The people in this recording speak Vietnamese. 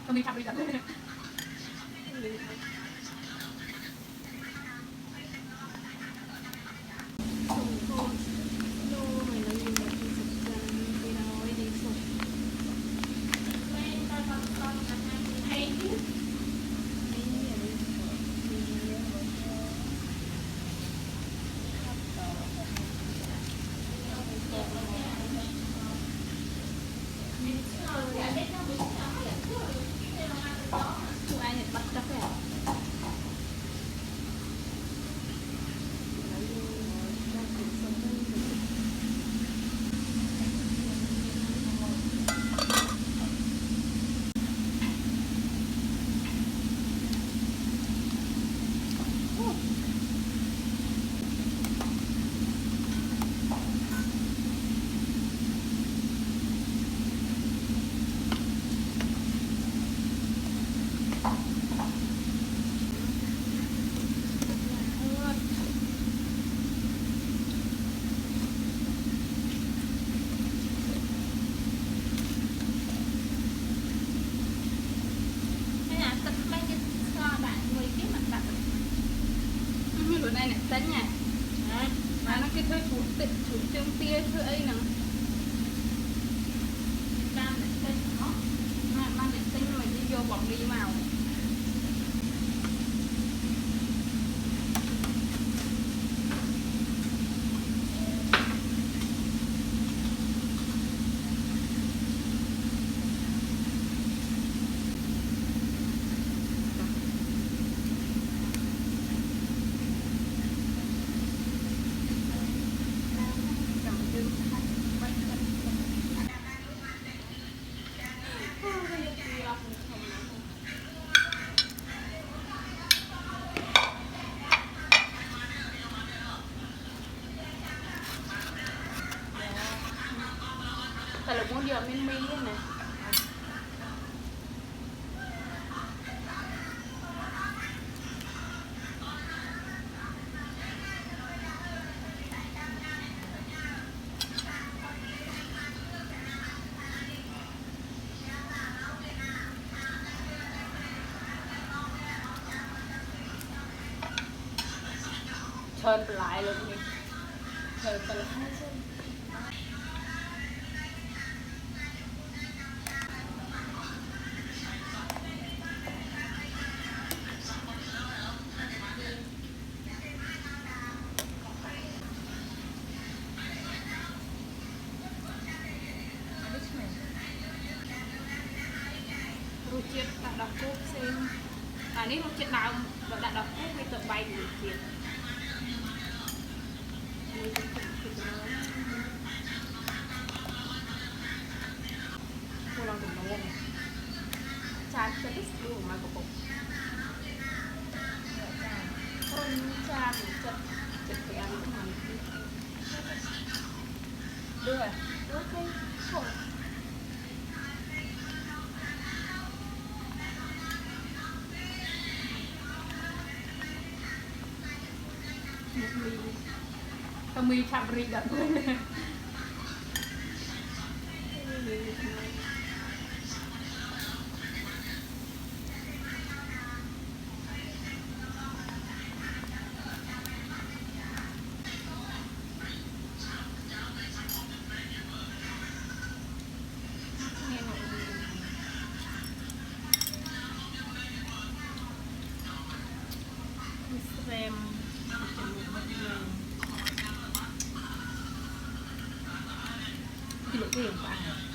Kami sabri kan. Tính nha mà nó cái thứ chuột chân tia thứ ấy nè mang định tính nó mang định tính mà đi vô bọc đi màu tại là muốn giờ min min thế này trơn lại luôn đi trơn lại rút chết đặt đọc cúp xem nếu rút chết nào và đặt đọc cúp thì tự bay thì chết cô lòng đừng ngon cha sẽ thích luôn mà của bụng con cha thì chật phải ăn cũng làm đưa rồi ok thôi kami sabri gak boleh Kilo tiền của anh